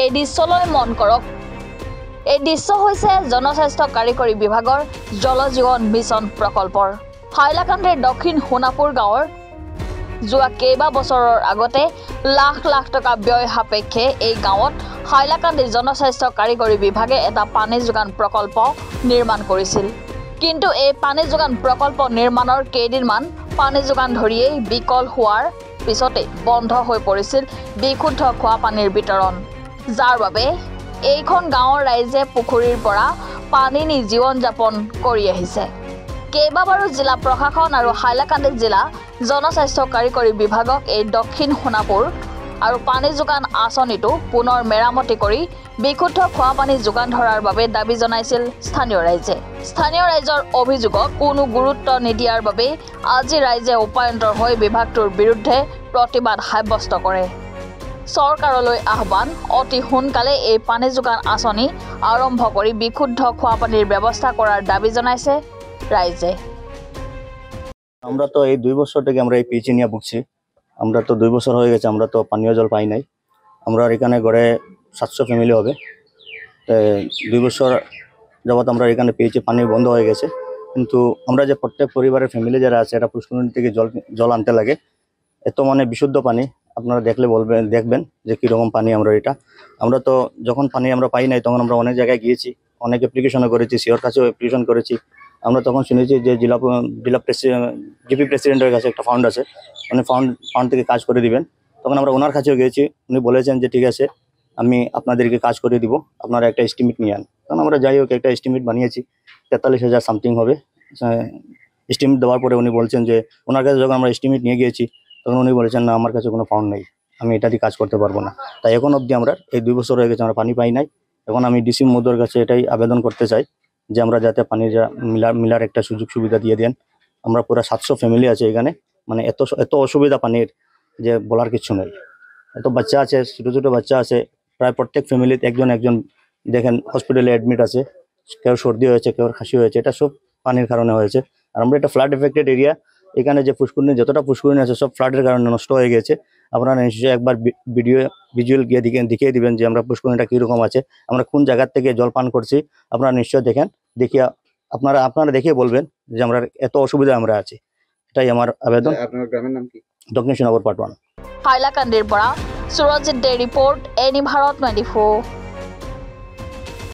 এই দৃশ্যলৈ মন কৰক। এই দৃশ্য হৈছে জনস্বাস্থ্য কাৰিকৰী বিভাগৰ জল জীৱন মিছন প্ৰকল্পৰ হাইলাকান্দিৰ দক্ষিণ সোণাপুৰ গাঁৱৰ যোৱা কেইবা বছৰৰ আগতে লাখ লাখ টকা ব্যয় সাপেক্ষে এই গাঁৱত হাইলাকান্দি জনস্বাস্থ্য কাৰিকৰী বিভাগে এটা পানী যোগান প্ৰকল্প নিৰ্মাণ কৰিছিল। কিন্তু এই পানী যোগান প্ৰকল্প নিৰ্মাণৰ কেইদিনমান পানী যোগান ধৰিয়েই বিকল হোৱাৰ পিছতে বন্ধ হৈ পৰিছিল বিশুদ্ধ খোৱা পানীৰ বিতৰণ, যাৰ বাবে এইখন গাঁৱৰ ৰাইজে পুখুৰীৰ পৰা পানী নি জীৱন যাপন কৰি আহিছে। কেইবাবাৰো জিলা প্ৰশাসন আৰু হাইলাকান্দি জিলা জনস্বাস্থ্য কাৰিকৰী বিভাগক এই দক্ষিণ সোণাপুৰ আৰু পানী যোগান আঁচনিটো পুনৰ মেৰামতি কৰি বিশুদ্ধ খোৱা পানী যোগান ধৰাৰ বাবে দাবী জনাইছিল স্থানীয় ৰাইজে। স্থানীয় ৰাইজৰ অভিযোগক কোনো গুৰুত্ব নিদিয়াৰ বাবে আজি ৰাইজে উপায়ন্তৰ হৈ বিভাগটোৰ বিৰুদ্ধে প্ৰতিবাদ সাব্যস্ত কৰে। চৰকাৰলৈ আহ্বান, অতি সোনকালে এই পানী যোগান আঁচনি আৰম্ভ কৰি বিশুদ্ধ খোৱা পানীৰ ব্যৱস্থা কৰাৰ দাবী জনাইছে রাইজে। আমরা তো এই 2 বছর থেকে আমরা এই পিএইচি নিয়ে ভুগছি। আমরা তো 2 বছর হয়ে গেছে, আমরা তো পানীয় জল পাই নাই। আমরা এখানে গড়ে 700 ফ্যামিলি হবে। 2 বছর যাবত আমরা এখানে পিএইচি পানি বন্ধ হয়ে গেছে, কিন্তু আমরা যে প্রত্যেক পরিবারের ফ্যামিলি যারা আছে এটা পুষ্করণী থেকে জল আনতে লাগে। এত মানে বিশুদ্ধ পানি, আপনারা দেখলে দেখবেন যে কীরকম পানি আমরা তো যখন পানি আমরা পাই নাই তখন আমরা অনেক জায়গায় গিয়েছি, অনেক অ্যাপ্লিকেশনও করেছি, সিওর কাছেও অ্যাপ্লিকেশন করেছি। আমরা তখন শুনেছি যে জিপি প্রেসিডেন্টের কাছে একটা ফান্ড আছে, উনি ফান্ড থেকে কাজ করে দিবেন। তখন আমরা ওনার কাছেও গিয়েছি, উনি বলেছেন যে ঠিক আছে আমি আপনাদেরকে কাজ করে দিব, আপনারা একটা এস্টিমেট নিয়ে আন। তখন আমরা যাই হোক একটা এস্টিমেট বানিয়েছি, 43,000 সামথিং হবে। এস্টিমেট দেওয়ার পরে উনি বলছেন যে ওনার কাছে যখন আমরা এস্টিমেট নিয়ে গিয়েছি তখন উনি বলেছেন না আমার কাছে কোনো ফান্ড নেই, আমি এটা দিয়ে কাজ করতে পারবো না। তাই এখন অবধি আমরা এই 2 বছর হয়ে গেছে আমরা পানি পাই নাই। এখন আমি ডিসি মহোদয়ের কাছে এটাই আবেদন করতে চাই যে আমরা যাতে পানির মিলার একটা সুযোগ সুবিধা দিয়ে দেন। আমরা পুরো 700 ফ্যামিলি আছে এখানে, মানে এত অসুবিধা পানির যে বলার কিছু নেই। এত বাচ্চা আছে, ছোটো ছোটো বাচ্চা আছে, প্রায় প্রত্যেক ফ্যামিলিতে একজন দেখেন হসপিটালে অ্যাডমিট আছে, কেউ সর্দি হয়েছে, কেউ কাশি হয়েছে, এটা সব পানির কারণে হয়েছে। আর আমরা এটা ফ্লাড এফেক্টেড এরিয়া, এখানে যে পুষ্করণী যতটা পুষ্করণী আছে সব ফ্লাডের কারণে নষ্ট হয়ে গেছে। আপনারা নিশ্চয়ই একবার ভিজুয়াল গিয়ে দেখিয়ে দিবেন যে আমরা পুষ্করণীটা কীরকম আছে, আমরা কোন জায়গার থেকে জল পান করছি। আপনারা নিশ্চয় দেখিয়া আপনারা দেখিয়ে বলবেন যে আমরা এত অসুবিধা আমরা আছি। এটাই আমার আবেদন। আপনার গ্রামের নাম কি? দক্ষিণ সোনাপুর পার্ট 1। হাইলাকান্দিৰ পৰা সুৰজিৎ দে ৰিপৰ্ট, এনি ভাৰত 24।